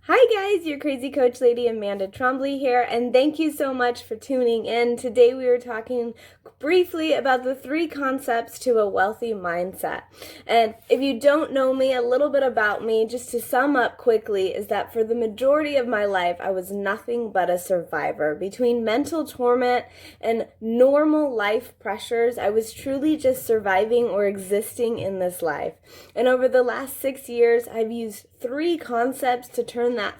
Hi guys, your crazy coach lady Amanda Trombley here, and thank you so much for tuning in. Today we are talking briefly about the 3 concepts to a wealthy mindset. And if you don't know me, a little bit about me, just to sum up quickly, is that for the majority of my life, I was nothing but a survivor. Between mental torment and normal life pressures, I was truly just surviving or existing in this life. And over the last 6 years, I've used 3 concepts to turn that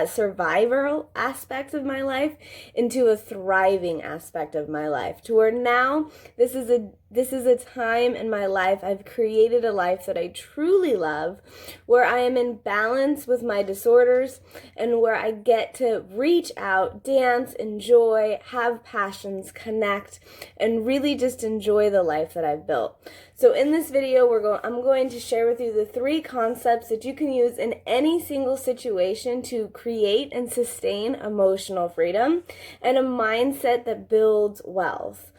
survival aspect of my life into a thriving aspect of my life, to where now this is a time in my life I've created a life that I truly love, where I am in balance with my disorders and where I get to reach out, dance, enjoy, have passions, connect, and really just enjoy the life that I've built. So in this video, I'm going to share with you the 3 concepts that you can use in any single situation to create and sustain emotional freedom and a mindset that builds wealth.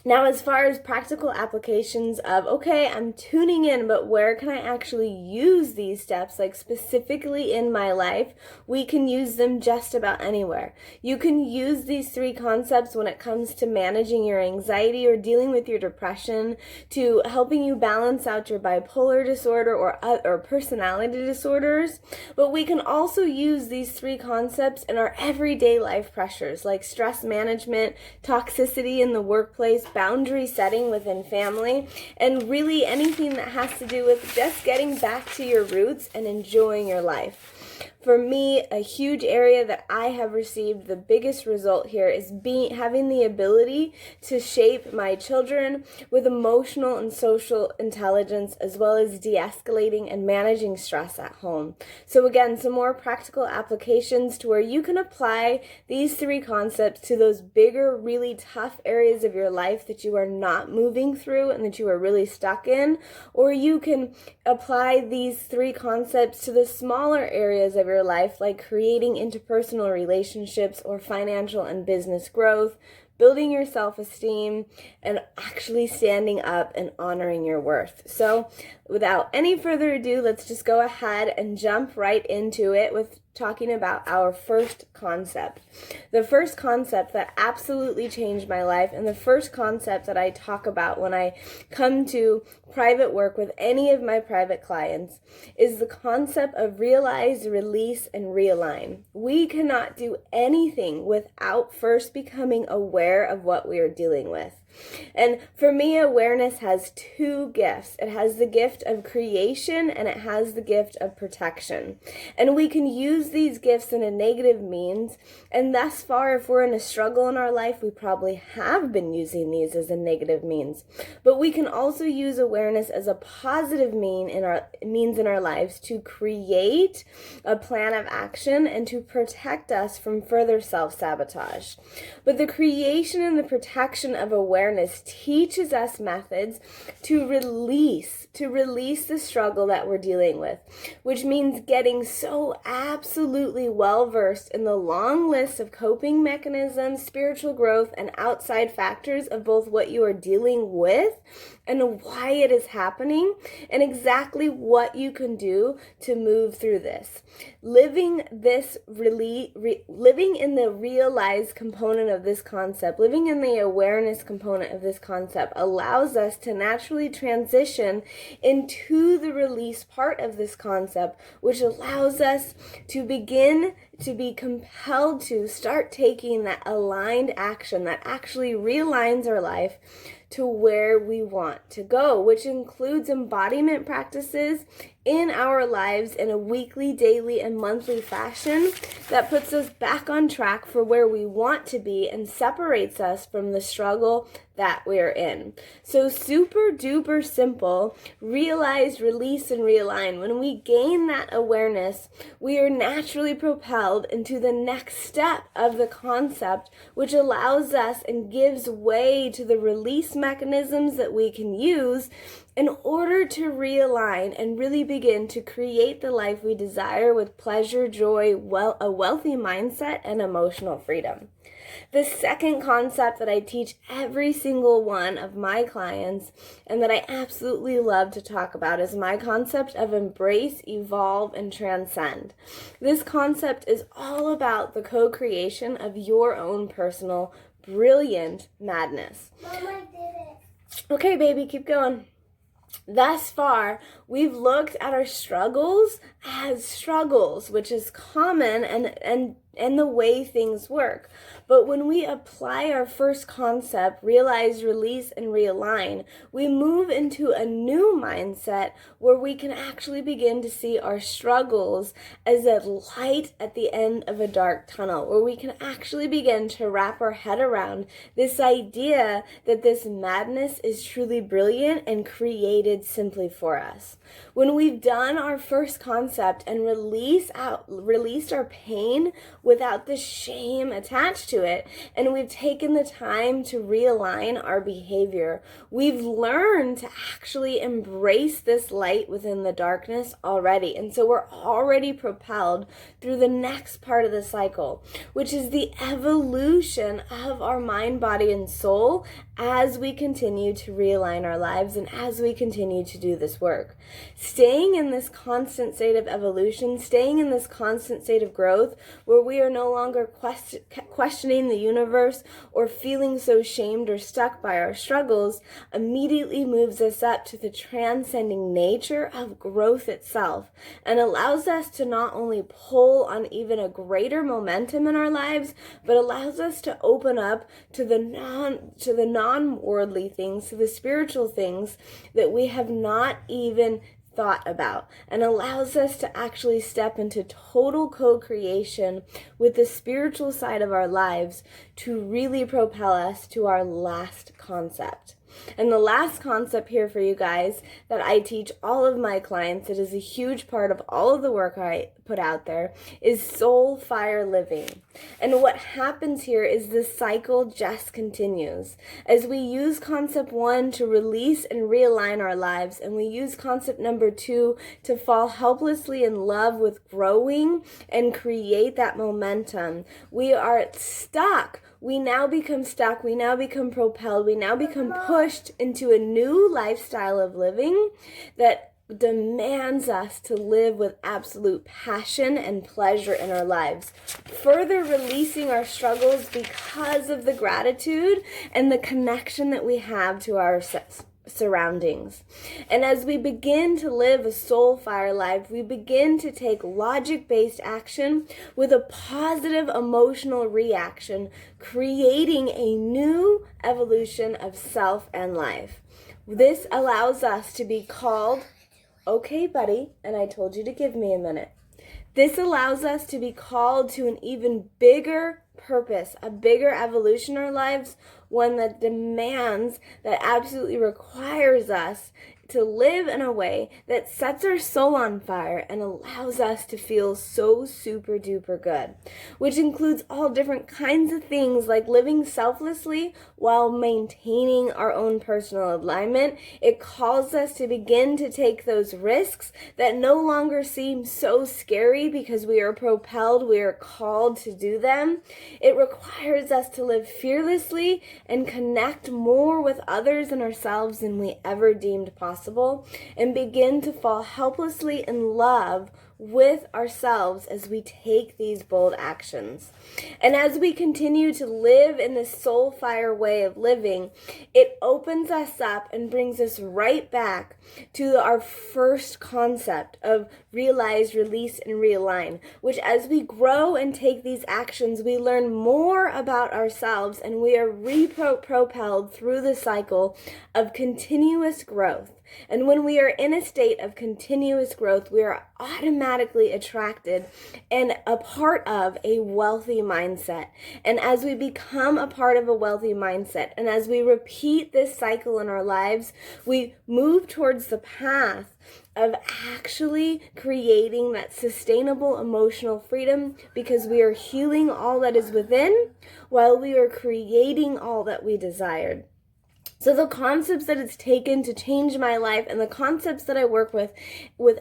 Now, as far as practical applications of, okay, I'm tuning in, but where can I actually use these steps, like specifically in my life, we can use them just about anywhere. You can use these 3 concepts when it comes to managing your anxiety or dealing with your depression, to helping you balance out your bipolar disorder or personality disorders. But we can also use these 3 concepts in our everyday life pressures, like stress management, toxicity in the workplace, boundary setting within family, and really anything that has to do with just getting back to your roots and enjoying your life. For me, a huge area that I have received the biggest result here is having the ability to shape my children with emotional and social intelligence, as well as de-escalating and managing stress at home. So again, some more practical applications to where you can apply these 3 concepts to those bigger, really tough areas of your life that you are not moving through and that you are really stuck in, or you can apply these 3 concepts to the smaller areas of your life, like creating interpersonal relationships or financial and business growth, building your self-esteem, and actually standing up and honoring your worth. So without any further ado, let's just go ahead and jump right into it with talking about our first concept. The first concept that absolutely changed my life, and the first concept that I talk about when I come to private work with any of my private clients, is the concept of realize, release, and realign. We cannot do anything without first becoming aware of what we are dealing with. And for me, awareness has 2 gifts. It has the gift of creation and it has the gift of protection. And we can use these gifts in a negative means. And thus far, if we're in a struggle in our life, we probably have been using these as a negative means. But we can also use awareness as a positive means in our lives to create a plan of action and to protect us from further self-sabotage. But the creation and the protection of awareness teaches us methods to release the struggle that we're dealing with, which means getting so absolutely well-versed in the long list of coping mechanisms, spiritual growth, and outside factors of both what you are dealing with and why it is happening, and exactly what you can do to move through this. Living in the realized component of this concept, living in the awareness component of this concept, allows us to naturally transition into the release part of this concept, which allows us to begin to be compelled to start taking that aligned action that actually realigns our life to where we want to go, which includes embodiment practices in our lives in a weekly, daily, and monthly fashion that puts us back on track for where we want to be and separates us from the struggle that we're in. So super duper simple, realize, release, and realign. When we gain that awareness, we are naturally propelled into the next step of the concept, which allows us and gives way to the release mechanisms that we can use in order to realign and really begin to create the life we desire with pleasure, joy, a wealthy mindset, and emotional freedom. The second concept that I teach every single one of my clients and that I absolutely love to talk about is my concept of embrace, evolve, and transcend. This concept is all about the co-creation of your own personal brilliant madness. Mama did it. Okay, baby, keep going. Thus far, we've looked at our struggles as struggles, which is common and the way things work. But when we apply our first concept, realize, release, and realign, we move into a new mindset where we can actually begin to see our struggles as a light at the end of a dark tunnel, where we can actually begin to wrap our head around this idea that this madness is truly brilliant and created simply for us. When we've done our first concept and released our pain without the shame attached to it, and we've taken the time to realign our behavior, we've learned to actually embrace this light within the darkness already. And so we're already propelled through the next part of the cycle, which is the evolution of our mind, body, and soul as we continue to realign our lives and as we continue to do this work. Staying in this constant state of evolution, staying in this constant state of growth where we are no longer questioning the universe or feeling so shamed or stuck by our struggles, immediately moves us up to the transcending nature of growth itself and allows us to not only pull on even a greater momentum in our lives, but allows us to open up to the non-worldly things, to the spiritual things that we have not even thought about, and allows us to actually step into total co-creation with the spiritual side of our lives to really propel us to our last concept. And the last concept here for you guys that I teach all of my clients, it is a huge part of all of the work I put out there, is soul fire living. And what happens here is this cycle just continues. As we use concept 1 to release and realign our lives, and we use concept number 2 to fall helplessly in love with growing and create that momentum, we are stuck. We now become stuck, we now become propelled, we now become pushed into a new lifestyle of living that demands us to live with absolute passion and pleasure in our lives, further releasing our struggles because of the gratitude and the connection that we have to our surroundings. And as we begin to live a soul fire life, we begin to take logic-based action with a positive emotional reaction, creating a new evolution of self and life. This allows us to be called, okay, buddy, and I told you to give me a minute. This allows us to be called to an even bigger purpose, a bigger evolution in our lives, one that demands, that absolutely requires us to live in a way that sets our soul on fire and allows us to feel so super duper good, which includes all different kinds of things like living selflessly while maintaining our own personal alignment. It calls us to begin to take those risks that no longer seem so scary because we are propelled, we are called to do them. It requires us to live fearlessly and connect more with others and ourselves than we ever deemed possible, and begin to fall helplessly in love with ourselves as we take these bold actions. And as we continue to live in this soul fire way of living, it opens us up and brings us right back to our first concept of realize, release, and realign, which as we grow and take these actions, we learn more about ourselves and we are propelled through the cycle of continuous growth. And when we are in a state of continuous growth, we are automatically attracted and a part of a wealthy mindset. And as we become a part of a wealthy mindset, and as we repeat this cycle in our lives, we move towards the path of actually creating that sustainable emotional freedom, because we are healing all that is within while we are creating all that we desired. So the concepts that it's taken to change my life and the concepts that I work with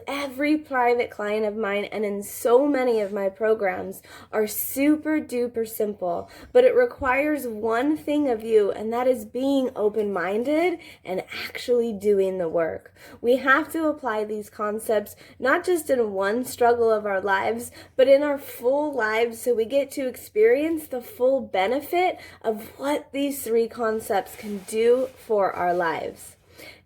every private client of mine and in so many of my programs are super duper simple, but it requires one thing of you, and that is being open-minded and actually doing the work. We have to apply these concepts not just in one struggle of our lives, but in our full lives, so we get to experience the full benefit of what these three concepts can do for our lives.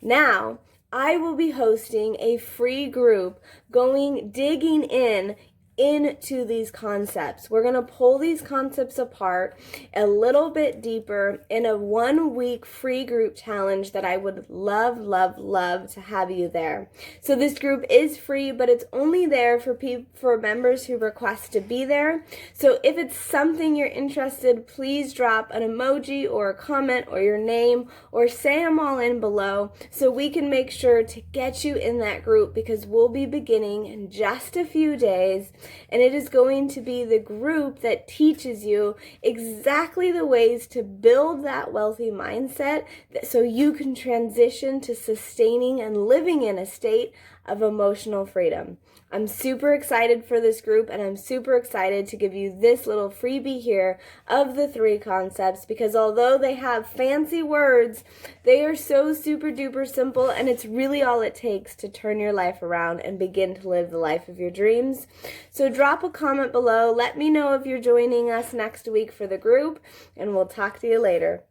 Now, I will be hosting a free group digging into these concepts. We're going to pull these concepts apart a little bit deeper in a 1-week free group challenge that I would love to have you there. So this group is free, but it's only there for members who request to be there. So if it's something you're interested, please drop an emoji or a comment or your name or say them all in below so we can make sure to get you in that group, because we'll be beginning in just a few days. And it is going to be the group that teaches you exactly the ways to build that wealthy mindset so you can transition to sustaining and living in a state of emotional freedom. I'm super excited for this group, and I'm super excited to give you this little freebie here of the three concepts, because although they have fancy words, they are so super duper simple, and it's really all it takes to turn your life around and begin to live the life of your dreams. So drop a comment below. Let me know if you're joining us next week for the group, and we'll talk to you later.